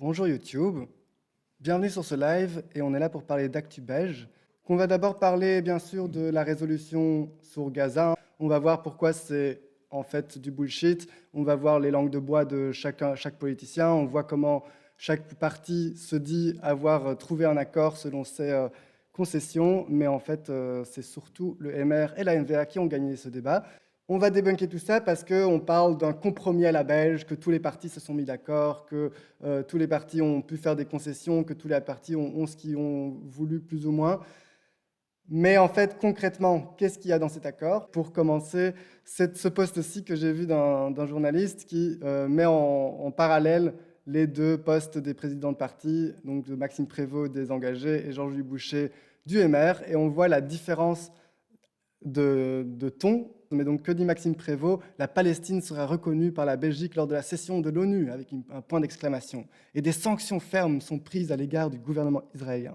Bonjour YouTube, bienvenue sur ce live et on est là pour parler d'Actu Belge. On va d'abord parler bien sûr de la résolution sur Gaza. On va voir pourquoi c'est en fait du bullshit. On va voir les langues de bois de chaque politicien. On voit comment chaque parti se dit avoir trouvé un accord selon ses concessions. Mais en fait, c'est surtout le MR et la NVA qui ont gagné ce débat. On va débunker tout ça parce qu'on parle d'un compromis à la belge, que tous les partis se sont mis d'accord, que tous les partis ont pu faire des concessions, que tous les partis ont ce qu'ils ont voulu plus ou moins. Mais en fait, concrètement, qu'est-ce qu'il y a dans cet accord? Pour commencer, c'est ce post-ci que j'ai vu d'un journaliste qui met en parallèle les deux postes des présidents de parti, donc de Maxime Prévost des Engagés et Georges-Louis Boucher du MR, et on voit la différence de ton. Mais donc, que dit Maxime Prévost? La Palestine sera reconnue par la Belgique lors de la session de l'ONU, avec un point d'exclamation. Et des sanctions fermes sont prises à l'égard du gouvernement israélien.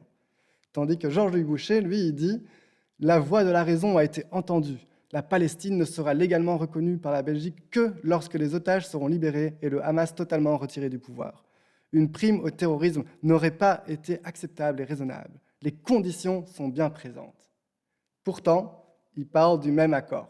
Tandis que Georges-Louis Boucher, lui, il dit « La voix de la raison a été entendue. La Palestine ne sera légalement reconnue par la Belgique que lorsque les otages seront libérés et le Hamas totalement retiré du pouvoir. Une prime au terrorisme n'aurait pas été acceptable et raisonnable. Les conditions sont bien présentes. » Pourtant, ils parlent du même accord.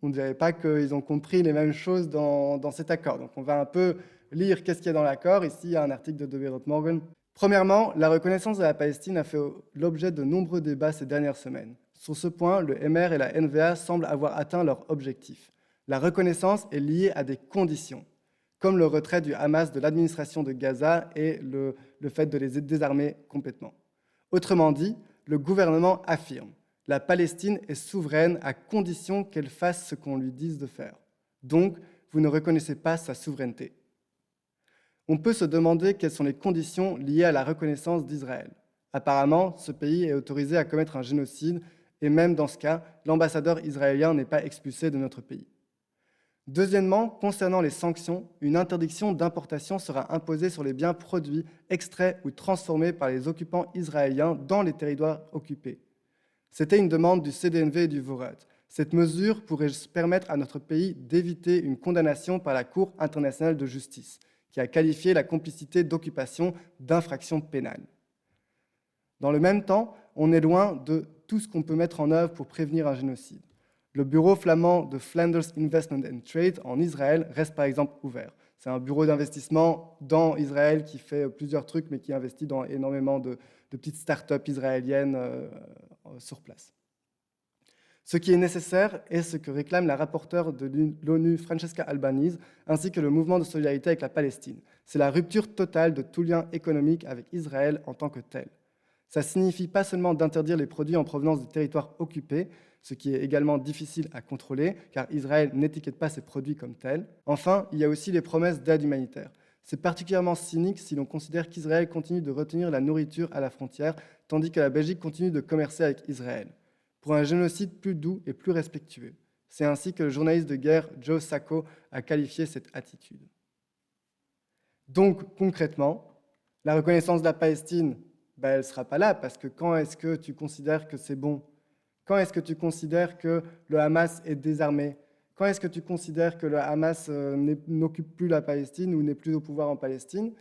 On ne dirait pas qu'ils ont compris les mêmes choses dans cet accord. Donc on va un peu lire qu'est-ce qu'il y a dans l'accord. Ici, il y a un article de De Wereld Morgen. Premièrement, la reconnaissance de la Palestine a fait l'objet de nombreux débats ces dernières semaines. Sur ce point, le MR et la NVA semblent avoir atteint leur objectif. La reconnaissance est liée à des conditions, comme le retrait du Hamas de l'administration de Gaza et le fait de les désarmer complètement. Autrement dit, le gouvernement affirme: la Palestine est souveraine à condition qu'elle fasse ce qu'on lui dise de faire. Donc, vous ne reconnaissez pas sa souveraineté. On peut se demander quelles sont les conditions liées à la reconnaissance d'Israël. Apparemment, ce pays est autorisé à commettre un génocide, et même dans ce cas, l'ambassadeur israélien n'est pas expulsé de notre pays. Deuxièmement, concernant les sanctions, une interdiction d'importation sera imposée sur les biens produits, extraits ou transformés par les occupants israéliens dans les territoires occupés. C'était une demande du CDNV et du Vorad. Cette mesure pourrait permettre à notre pays d'éviter une condamnation par la Cour internationale de justice, qui a qualifié la complicité d'occupation d'infraction pénale. Dans le même temps, on est loin de tout ce qu'on peut mettre en œuvre pour prévenir un génocide. Le bureau flamand de Flanders Investment and Trade en Israël reste par exemple ouvert. C'est un bureau d'investissement dans Israël qui fait plusieurs trucs, mais qui investit dans énormément de petites start-up israéliennes sur place. Ce qui est nécessaire est ce que réclame la rapporteure de l'ONU, Francesca Albanese, ainsi que le mouvement de solidarité avec la Palestine. C'est la rupture totale de tout lien économique avec Israël en tant que tel. Ça signifie pas seulement d'interdire les produits en provenance des territoires occupés, ce qui est également difficile à contrôler, car Israël n'étiquette pas ses produits comme tels. Enfin, il y a aussi les promesses d'aide humanitaire. C'est particulièrement cynique si l'on considère qu'Israël continue de retenir la nourriture à la frontière, tandis que la Belgique continue de commercer avec Israël, pour un génocide plus doux et plus respectueux. C'est ainsi que le journaliste de guerre Joe Sacco a qualifié cette attitude. Donc, concrètement, la reconnaissance de la Palestine, elle ne sera pas là, parce que quand est-ce que tu considères que c'est bon? Quand est-ce que tu considères que le Hamas est désarmé? Quand est-ce que tu considères que le Hamas n'occupe plus la Palestine ou n'est plus au pouvoir en Palestine?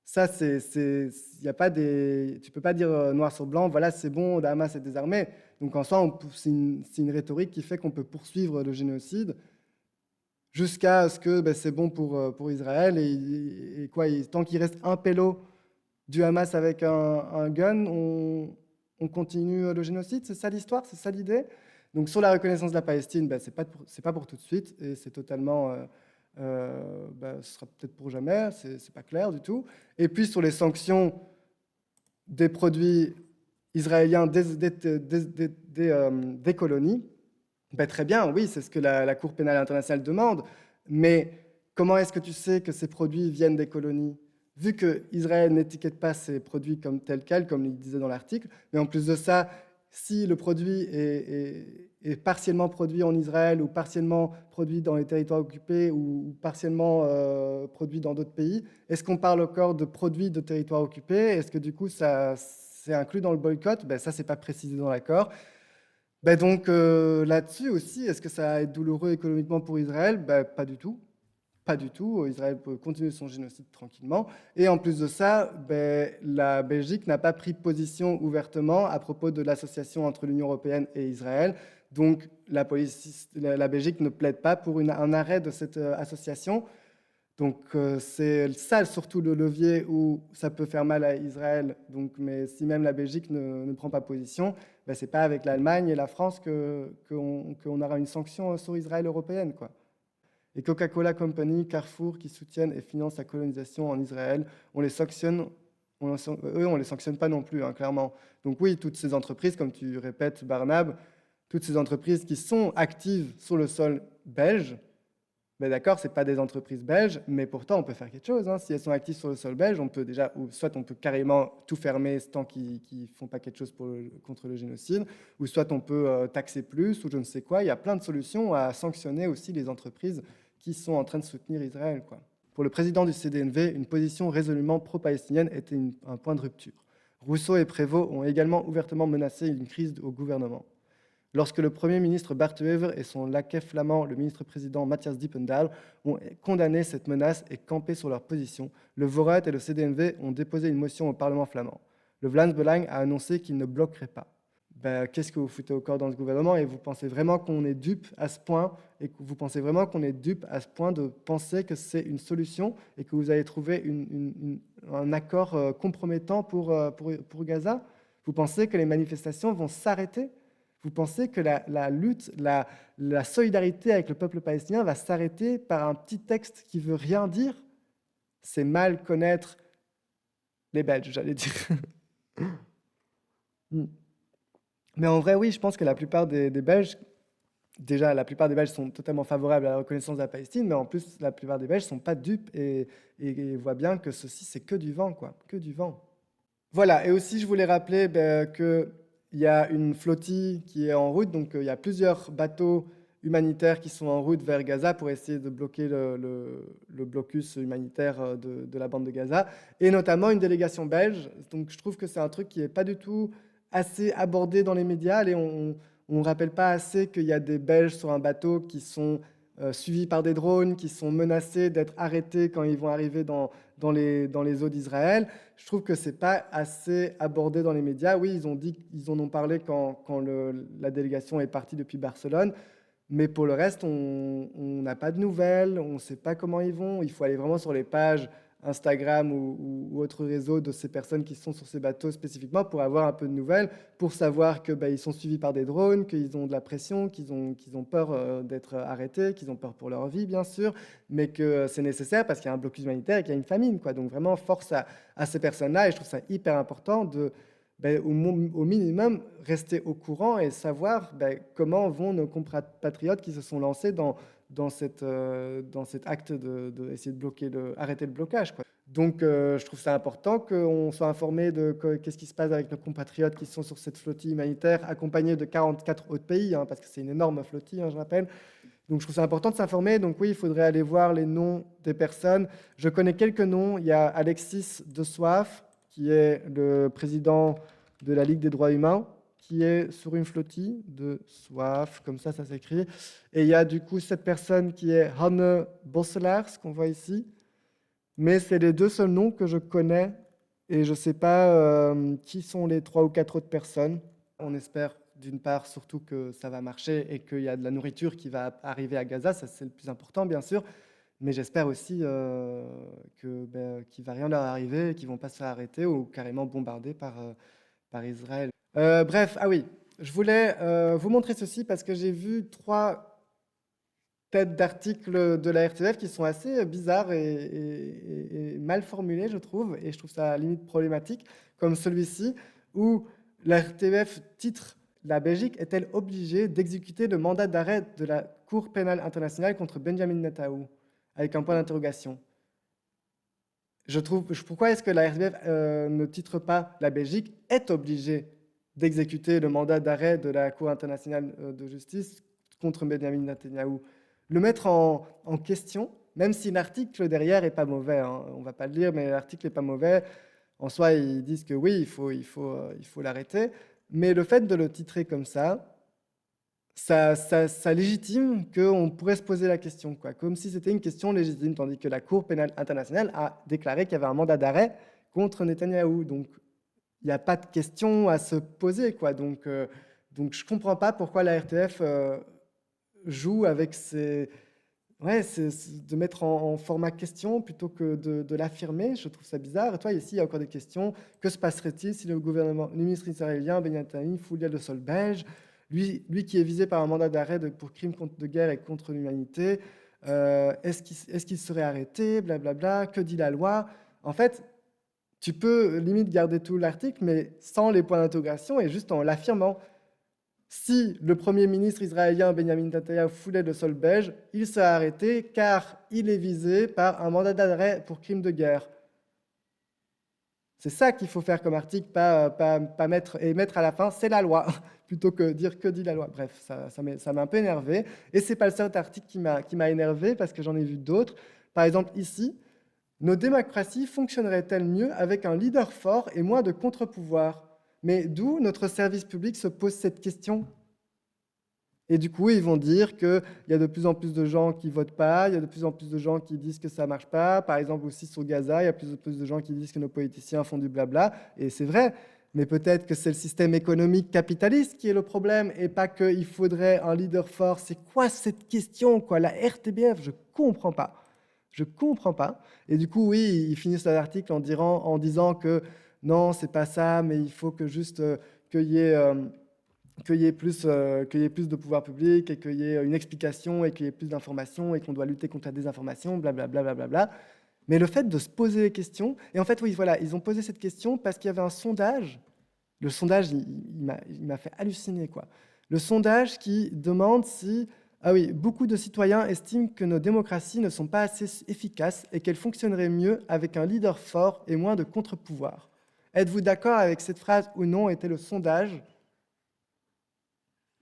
Ça, y a pas tu ne peux pas dire noir sur blanc, voilà, c'est bon, le Hamas est désarmé. Donc en soi, c'est une rhétorique qui fait qu'on peut poursuivre le génocide jusqu'à ce que c'est bon pour Israël. Et quoi, tant qu'il reste un pélo du Hamas avec un gun, on continue le génocide. C'est ça l'histoire, c'est ça l'idée. Donc sur la reconnaissance de la Palestine, c'est pas pour tout de suite, et c'est totalement... ce sera peut-être pour jamais, c'est pas clair du tout. Et puis sur les sanctions des produits israéliens des colonies, très bien, oui, c'est ce que la Cour pénale internationale demande, mais comment est-ce que tu sais que ces produits viennent des colonies? Vu qu'Israël n'étiquette pas ces produits comme tels quels, comme il disait dans l'article, mais en plus de ça, si le produit est partiellement produit en Israël ou partiellement produit dans les territoires occupés ou partiellement produit dans d'autres pays, est-ce qu'on parle encore de produits de territoires occupés? Est-ce que du coup, ça c'est inclus dans le boycott? Ça, c'est pas précisé dans l'accord. Donc là-dessus aussi, est-ce que ça va être douloureux économiquement pour Israël? Pas du tout. Pas du tout. Israël peut continuer son génocide tranquillement. Et en plus de ça, la Belgique n'a pas pris position ouvertement à propos de l'association entre l'Union européenne et Israël. Donc la Belgique ne plaide pas pour un arrêt de cette association. Donc c'est ça surtout le levier où ça peut faire mal à Israël. Donc, mais si même la Belgique ne prend pas position, ce n'est pas avec l'Allemagne et la France qu'on aura une sanction sur Israël européenne, quoi. Et Coca-Cola Company, Carrefour, qui soutiennent et financent la colonisation en Israël, on les sanctionne, eux, on les sanctionne pas non plus, hein, clairement. Donc oui, toutes ces entreprises, comme tu répètes, Barnab, toutes ces entreprises qui sont actives sur le sol belge, d'accord, ce pas des entreprises belges, mais pourtant on peut faire quelque chose, hein. Si elles sont actives sur le sol belge, on peut déjà, ou soit on peut carrément tout fermer tant qu'ils ne font pas quelque chose contre le génocide, ou soit on peut taxer plus, ou je ne sais quoi. Il y a plein de solutions à sanctionner aussi les entreprises qui sont en train de soutenir Israël, quoi. Pour le président du CDNV, une position résolument pro-palestinienne était un point de rupture. Rousseau et Prévost ont également ouvertement menacé une crise au gouvernement. Lorsque le Premier ministre Bart De Wever et son laquais flamand, le ministre-président Matthias Dippendal, ont condamné cette menace et campé sur leur position, le Vooruit et le CDNV ont déposé une motion au Parlement flamand. Le Vlaams Belang a annoncé qu'il ne bloquerait pas. Qu'est-ce que vous foutez au corps dans ce gouvernement? Et vous pensez vraiment qu'on est dupe à ce point? Et que vous pensez vraiment qu'on est dupe à ce point de penser que c'est une solution et que vous allez trouver un accord compromettant pour Gaza? Vous pensez que les manifestations vont s'arrêter? Vous pensez que la lutte, la solidarité avec le peuple palestinien va s'arrêter par un petit texte qui veut rien dire? C'est mal connaître les Belges, j'allais dire. Mais en vrai, oui, je pense que la plupart des Belges, déjà, la plupart des Belges sont totalement favorables à la reconnaissance de la Palestine, mais en plus, la plupart des Belges ne sont pas dupes et voient bien que ceci, c'est que du vent, quoi, que du vent. Voilà, et aussi, je voulais rappeler qu'il y a une flottille qui est en route, donc il y a plusieurs bateaux humanitaires qui sont en route vers Gaza pour essayer de bloquer le blocus humanitaire de la bande de Gaza, et notamment une délégation belge. Donc je trouve que c'est un truc qui n'est pas du tout assez abordé dans les médias, et on ne rappelle pas assez qu'il y a des Belges sur un bateau qui sont suivis par des drones, qui sont menacés d'être arrêtés quand ils vont arriver dans les eaux d'Israël. Je trouve que ce n'est pas assez abordé dans les médias. Oui, ils en ont parlé quand la délégation est partie depuis Barcelone, mais pour le reste, on n'a pas de nouvelles, on ne sait pas comment ils vont. Il faut aller vraiment sur les pages Instagram ou autres réseaux de ces personnes qui sont sur ces bateaux spécifiquement pour avoir un peu de nouvelles, pour savoir qu'ils sont suivis par des drones, qu'ils ont de la pression, qu'ils ont peur d'être arrêtés, qu'ils ont peur pour leur vie, bien sûr, mais que c'est nécessaire parce qu'il y a un blocus humanitaire et qu'il y a une famine, quoi. Donc vraiment, force à ces personnes-là, et je trouve ça hyper important de, au minimum, rester au courant et savoir comment vont nos compatriotes qui se sont lancés dans cet acte d'essayer de arrêter le blocage, quoi. Donc, je trouve ça important qu'on soit informé de qu'est-ce qui se passe avec nos compatriotes qui sont sur cette flottille humanitaire, accompagnés de 44 autres pays, hein, parce que c'est une énorme flottille, hein, je rappelle. Donc, je trouve ça important de s'informer. Donc, oui, il faudrait aller voir les noms des personnes. Je connais quelques noms. Il y a Alexis de Soif, qui est le président de la Ligue des droits humains, qui est sur une flottille de Soif, comme ça s'écrit. Et il y a du coup cette personne qui est Hanne Bosselaars, qu'on voit ici. Mais c'est les deux seuls noms que je connais et je ne sais pas qui sont les 3 ou 4 autres personnes. On espère d'une part surtout que ça va marcher et qu'il y a de la nourriture qui va arriver à Gaza, ça c'est le plus important bien sûr, mais j'espère aussi qu'il ne va rien leur arriver, qu'ils ne vont pas se faire arrêter ou carrément bombarder par Israël. Bref, ah oui, je voulais vous montrer ceci parce que j'ai vu 3 têtes d'articles de la RTF qui sont assez bizarres et mal formulées, je trouve, et je trouve ça à la limite problématique, comme celui-ci, où la RTF titre « La Belgique est-elle obligée d'exécuter le mandat d'arrêt de la Cour pénale internationale contre Benjamin Netanyahou ?» avec un point d'interrogation. Pourquoi est-ce que la RTF ne titre pas « La Belgique est obligée d'exécuter le mandat d'arrêt de la Cour internationale de justice contre Benjamin Netanyahou ?» Le mettre en question, même si l'article derrière n'est pas mauvais, hein, on ne va pas le lire, mais l'article n'est pas mauvais. En soi, ils disent que oui, il faut l'arrêter. Mais le fait de le titrer comme ça, ça légitime qu'on pourrait se poser la question, quoi, comme si c'était une question légitime, tandis que la Cour pénale internationale a déclaré qu'il y avait un mandat d'arrêt contre Netanyahou. Donc, il n'y a pas de question à se poser, quoi. Donc je ne comprends pas pourquoi la RTF joue avec de mettre en format question plutôt que de l'affirmer. Je trouve ça bizarre. Et toi, ici, il y a encore des questions. Que se passerait-il si le ministre israélien Benyamin Netanyahu foule le sol belge, lui qui est visé par un mandat d'arrêt pour crimes de guerre et contre l'humanité, est-ce qu'il serait arrêté, blablabla, que dit la loi? En fait, tu peux limite garder tout l'article, mais sans les points d'interrogation et juste en l'affirmant. Si le Premier ministre israélien Benyamin Netanyahu foulait le sol belge, il serait arrêté car il est visé par un mandat d'arrêt pour crime de guerre. C'est ça qu'il faut faire comme article, pas mettre à la fin, c'est la loi, plutôt que dire que dit la loi. Bref, ça m'a un peu énervé. Et ce n'est pas le seul article qui m'a énervé, parce que j'en ai vu d'autres. Par exemple, ici, nos démocraties fonctionneraient-elles mieux avec un leader fort et moins de contre-pouvoir? Mais d'où notre service public se pose cette question? Et du coup, ils vont dire qu'il y a de plus en plus de gens qui ne votent pas, il y a de plus en plus de gens qui disent que ça ne marche pas. Par exemple, aussi sur Gaza, il y a de plus de gens qui disent que nos politiciens font du blabla. Et c'est vrai, mais peut-être que c'est le système économique capitaliste qui est le problème et pas qu'il faudrait un leader fort. C'est quoi cette question, quoi? La RTBF, je ne comprends pas. Je ne comprends pas. Et du coup, oui, ils finissent l'article en disant que non, c'est pas ça, mais il faut que juste qu'il y ait plus de pouvoir public et qu'il y ait une explication et qu'il y ait plus d'informations et qu'on doit lutter contre la désinformation, blablabla. Bla, bla, bla, bla. Mais le fait de se poser les questions, et en fait, oui, voilà, ils ont posé cette question parce qu'il y avait un sondage. Le sondage, il m'a fait halluciner, quoi. Le sondage qui demande si... Ah oui, beaucoup de citoyens estiment que nos démocraties ne sont pas assez efficaces et qu'elles fonctionneraient mieux avec un leader fort et moins de contre-pouvoir. Êtes-vous d'accord avec cette phrase ou non? Était le sondage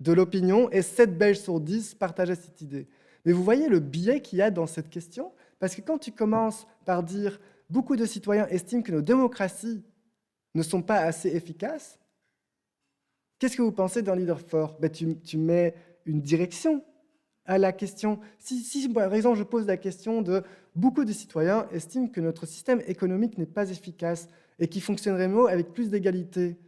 de l'opinion, et 7 Belges sur 10 partageaient cette idée. Mais vous voyez le biais qu'il y a dans cette question? Parce que quand tu commences par dire « beaucoup de citoyens estiment que nos démocraties ne sont pas assez efficaces », qu'est-ce que vous pensez d'un leader fort? Tu mets une direction à la question. Si, par exemple, je pose la question de « beaucoup de citoyens estiment que notre système économique n'est pas efficace et qui fonctionnerait mieux avec plus d'égalité »,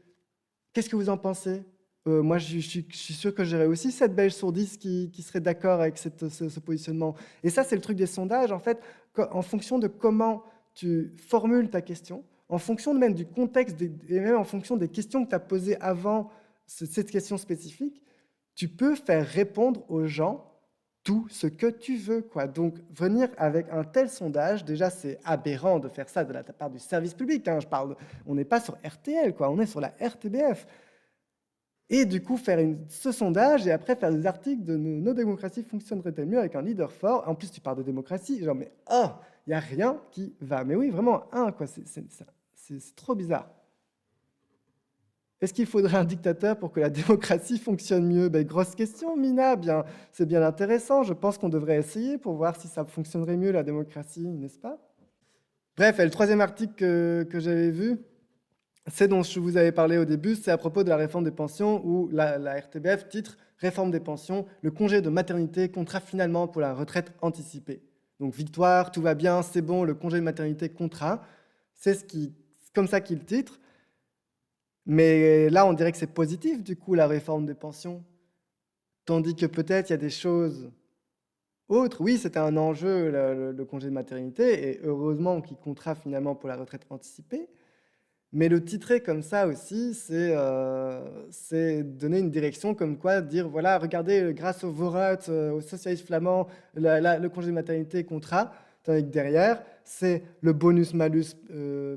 qu'est-ce que vous en pensez? Moi, je suis sûr que j'aurais aussi 7 Belges sur 10 qui seraient d'accord avec ce positionnement. Et ça, c'est le truc des sondages. En fait, en fonction de comment tu formules ta question, en fonction même du contexte et même en fonction des questions que tu as posées avant cette question spécifique, tu peux faire répondre aux gens tout ce que tu veux, quoi. Donc, venir avec un tel sondage, déjà, c'est aberrant de faire ça de la part du service public. Hein. On n'est pas sur RTL, quoi. On est sur la RTBF. Et du coup, faire ce sondage et après faire des articles de nos démocraties fonctionneraient-elles mieux avec un leader fort? En plus, tu parles de démocratie, genre, mais il n'y a rien qui va. Mais oui, vraiment, quoi, c'est trop bizarre. Est-ce qu'il faudrait un dictateur pour que la démocratie fonctionne mieux? Grosse question, Mina. C'est bien intéressant. Je pense qu'on devrait essayer pour voir si ça fonctionnerait mieux, la démocratie, n'est-ce pas? Bref, et le troisième article que j'avais vu, c'est dont je vous avais parlé au début, c'est à propos de la réforme des pensions où la RTBF titre « Réforme des pensions, le congé de maternité comptera finalement pour la retraite anticipée ». Donc victoire, tout va bien, c'est bon, le congé de maternité comptera. C'est comme ça qu'il titre. Mais là, on dirait que c'est positif, du coup, la réforme des pensions. Tandis que peut-être il y a des choses autres. Oui, c'était un enjeu, le congé de maternité, et heureusement qu'il comptera finalement pour la retraite anticipée. Mais le titrer comme ça aussi, c'est donner une direction comme quoi dire, voilà, regardez, grâce au vote, aux socialistes flamands, le congé de maternité comptera, tandis que derrière, c'est le bonus-malus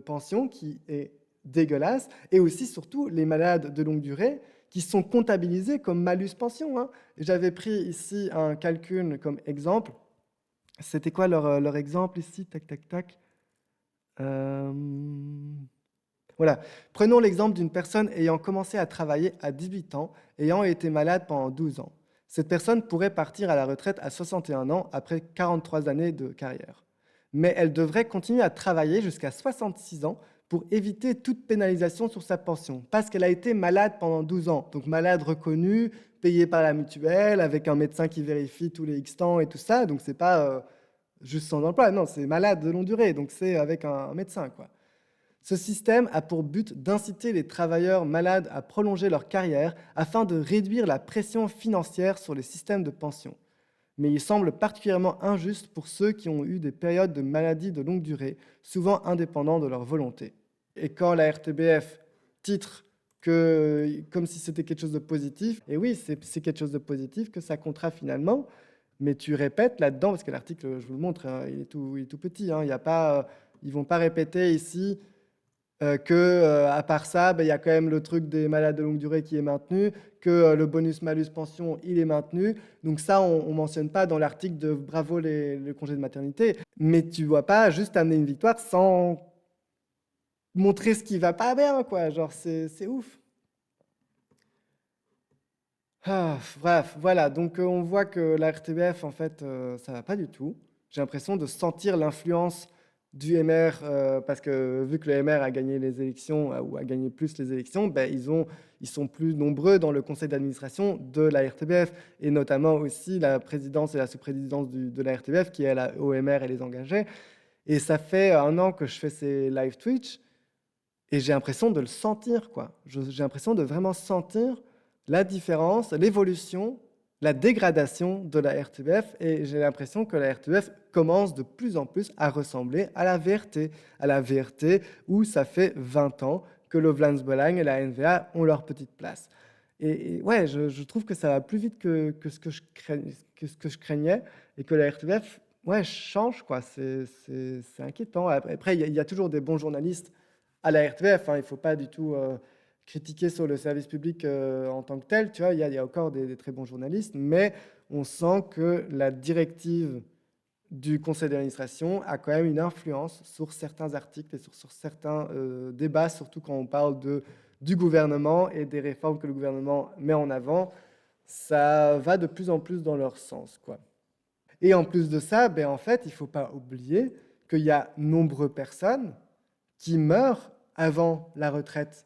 pension qui est dégueulasse, et aussi, surtout, les malades de longue durée qui sont comptabilisés comme malus pension. Hein. J'avais pris ici un calcul comme exemple. C'était quoi leur exemple ici? Tac, tac, tac. Voilà. Prenons l'exemple d'une personne ayant commencé à travailler à 18 ans, ayant été malade pendant 12 ans. Cette personne pourrait partir à la retraite à 61 ans après 43 années de carrière. mais elle devrait continuer à travailler jusqu'à 66 ans pour éviter toute pénalisation sur sa pension, parce qu'elle a été malade pendant 12 ans, donc malade reconnue, payée par la mutuelle, avec un médecin qui vérifie tous les X temps et tout ça, donc c'est pas juste sans emploi, non, c'est malade de longue durée, donc c'est avec un médecin, quoi. Ce système a pour but d'inciter les travailleurs malades à prolonger leur carrière afin de réduire la pression financière sur les systèmes de pension. Mais il semble particulièrement injuste pour ceux qui ont eu des périodes de maladie de longue durée, souvent indépendants de leur volonté. Et quand la RTBF titre comme si c'était quelque chose de positif, et oui, c'est quelque chose de positif que ça comptera finalement, mais tu répètes là-dedans, parce que l'article, je vous le montre, hein, il est tout petit, hein, il y a pas, ils ne vont pas répéter ici à part ça, il y a quand même le truc des malades de longue durée qui est maintenu, que le bonus-malus pension, il est maintenu. Donc ça, on ne mentionne pas dans l'article de bravo le congé de maternité. Mais tu ne vois pas juste amener une victoire sans montrer ce qui ne va pas bien, quoi. Genre, c'est ouf. Bref, voilà. Donc on voit que la RTBF, en fait, ça ne va pas du tout. J'ai l'impression de sentir l'influence du MR, parce que vu que le MR a gagné les élections, ou a gagné plus les élections, ils sont plus nombreux dans le conseil d'administration de la RTBF, et notamment aussi la présidence et la sous-présidence de la RTBF, qui est la OMR et les engagés. Et ça fait 1 an que je fais ces live Twitch, et j'ai l'impression de le sentir, quoi. J'ai l'impression de vraiment sentir la différence, l'évolution, la dégradation de la RTBF, et j'ai l'impression que la RTBF commence de plus en plus à ressembler à la VRT où ça fait 20 ans que l'Ovlands-Belang et la NVA ont leur petite place. Et ouais, je trouve que ça va plus vite que ce que je craignais, et que la RTBF change, quoi. C'est inquiétant. Après, il y a toujours des bons journalistes à la RTBF, hein, il ne faut pas du tout critiquer sur le service public en tant que tel, tu vois, il y a encore des très bons journalistes, mais on sent que la directive du conseil d'administration a quand même une influence sur certains articles et sur certains débats, surtout quand on parle du gouvernement et des réformes que le gouvernement met en avant. Ça va de plus en plus dans leur sens, quoi. Et en plus de ça, en fait, il ne faut pas oublier qu'il y a nombreuses personnes qui meurent avant la retraite.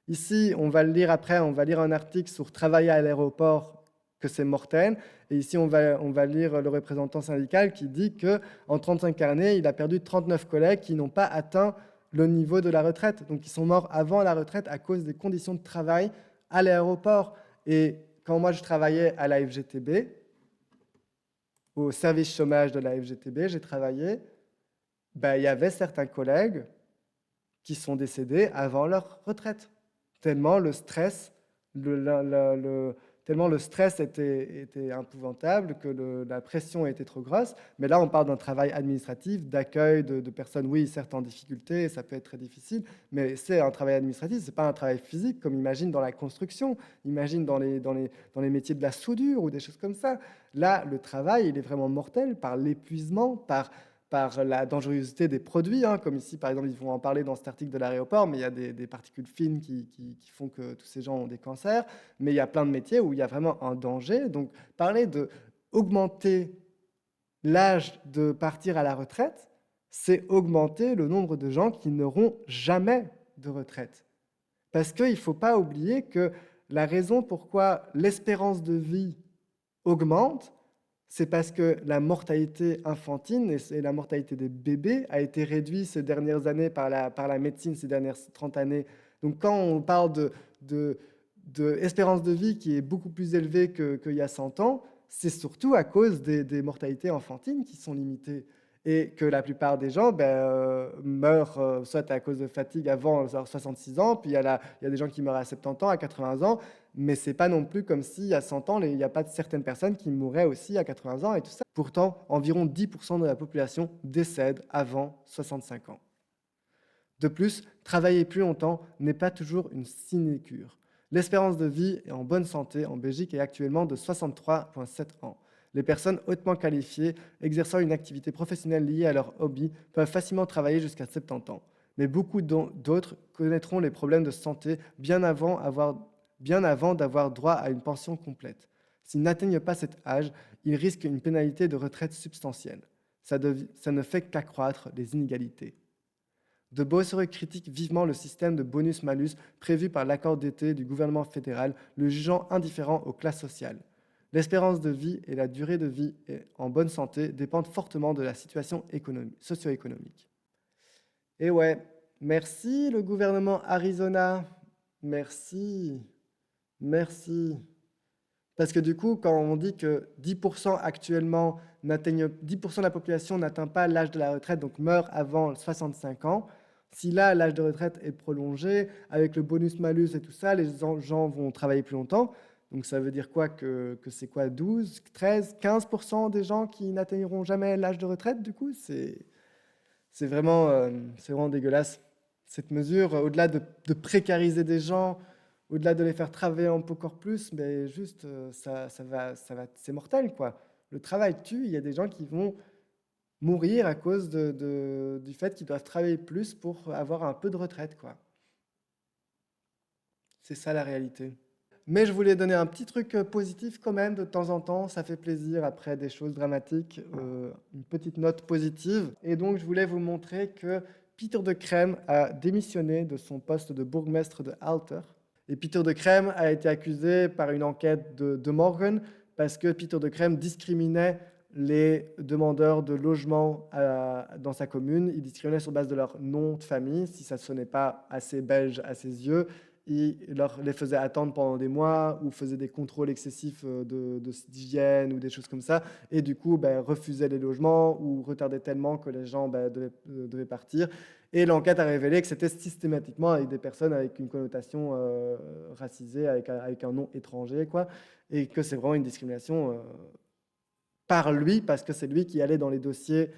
Ici, on va le lire après, on va lire un article sur travailler à l'aéroport, que c'est mortel. Et ici, on va lire le représentant syndical qui dit qu'en 35 années, il a perdu 39 collègues qui n'ont pas atteint le niveau de la retraite. Donc, ils sont morts avant la retraite à cause des conditions de travail à l'aéroport. Et quand moi, je travaillais à la FGTB, au service chômage de la FGTB, j'ai travaillé, il y avait certains collègues qui sont décédés avant leur retraite, tellement le stress, tellement le stress était épouvantable, que la pression était trop grosse. Mais là, on parle d'un travail administratif, d'accueil de personnes, oui, certes en difficulté, ça peut être très difficile, mais c'est un travail administratif, ce n'est pas un travail physique, comme imagine dans la construction, imagine dans les métiers de la soudure ou des choses comme ça. Là, le travail, il est vraiment mortel par l'épuisement, par la dangerosité des produits, hein, comme ici, par exemple, ils vont en parler dans cet article de l'aéroport, mais il y a des particules fines qui font que tous ces gens ont des cancers, mais il y a plein de métiers où il y a vraiment un danger. Donc, parler d'augmenter l'âge de partir à la retraite, c'est augmenter le nombre de gens qui n'auront jamais de retraite. Parce qu'il ne faut pas oublier que la raison pourquoi l'espérance de vie augmente, c'est parce que la mortalité infantile et la mortalité des bébés a été réduite ces dernières années par la médecine, ces dernières 30 années. Donc quand on parle de espérance de vie qui est beaucoup plus élevée qu'il y a 100 ans, c'est surtout à cause des mortalités enfantines qui sont limitées. Et que la plupart des gens meurent soit à cause de fatigue avant leurs 66 ans, puis il y a des gens qui meurent à 70 ans, à 80 ans, mais ce n'est pas non plus comme si à 100 ans, il n'y a pas de certaines personnes qui mourraient aussi à 80 ans et tout ça. Pourtant, environ 10% de la population décède avant 65 ans. De plus, travailler plus longtemps n'est pas toujours une sinécure. L'espérance de vie en bonne santé en Belgique est actuellement de 63,7 ans. Les personnes hautement qualifiées exerçant une activité professionnelle liée à leur hobby peuvent facilement travailler jusqu'à 70 ans. Mais beaucoup d'autres connaîtront les problèmes de santé bien avant d'avoir droit à une pension complète. S'ils n'atteignent pas cet âge, ils risquent une pénalité de retraite substantielle. ça ne fait qu'accroître les inégalités. De Beausoleil critique vivement le système de bonus-malus prévu par l'accord d'été du gouvernement fédéral, le jugeant indifférent aux classes sociales. L'espérance de vie et la durée de vie en bonne santé dépendent fortement de la situation socio-économique. Et ouais, merci le gouvernement Arizona. Merci. Merci. Parce que du coup, quand on dit que 10% actuellement 10% de la population n'atteint pas l'âge de la retraite, donc meurt avant 65 ans, si là, l'âge de retraite est prolongé, avec le bonus-malus et tout ça, les gens vont travailler plus longtemps. Donc ça veut dire quoi que c'est quoi 12, 13, 15% des gens qui n'atteindront jamais l'âge de retraite, du coup c'est vraiment dégueulasse. Cette mesure, au-delà de précariser des gens, au-delà de les faire travailler encore plus, mais juste, c'est mortel, quoi. Le travail tue, il y a des gens qui vont mourir à cause du fait qu'ils doivent travailler plus pour avoir un peu de retraite, quoi. C'est ça la réalité. Mais je voulais donner un petit truc positif quand même de temps en temps, ça fait plaisir après des choses dramatiques, une petite note positive. Et donc je voulais vous montrer que Pieter de Crème a démissionné de son poste de bourgmestre de Alter. Et Pieter de Crème a été accusé par une enquête de Morgan parce que Pieter de Crème discriminait les demandeurs de logement dans sa commune. Il discriminait sur base de leur nom de famille, si ça ne sonnait pas assez belge à ses yeux. Il les faisait attendre pendant des mois ou faisait des contrôles excessifs d'hygiène ou des choses comme ça. Et du coup, refusait les logements ou retardait tellement que les gens devaient partir. Et l'enquête a révélé que c'était systématiquement avec des personnes avec une connotation racisée, avec un nom étranger, quoi. Et que c'est vraiment une discrimination par lui, parce que c'est lui qui allait dans les dossiers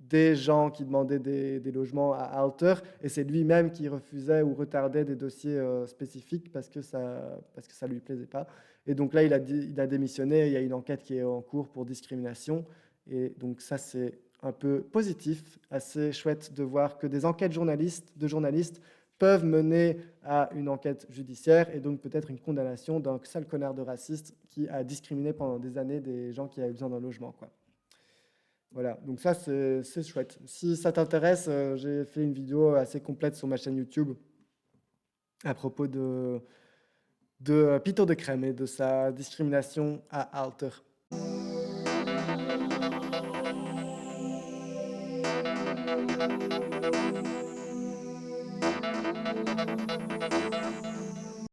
des gens qui demandaient des logements à Alter, et c'est lui-même qui refusait ou retardait des dossiers spécifiques parce que ça lui plaisait pas. Et donc là, il a démissionné, il y a une enquête qui est en cours pour discrimination, et donc ça, c'est un peu positif, assez chouette de voir que des enquêtes de journalistes peuvent mener à une enquête judiciaire et donc peut-être une condamnation d'un sale connard de raciste qui a discriminé pendant des années des gens qui avaient besoin d'un logement, quoi. Voilà, donc ça c'est chouette. Si ça t'intéresse, j'ai fait une vidéo assez complète sur ma chaîne YouTube à propos de Pieter de Crème et de sa discrimination à Alter.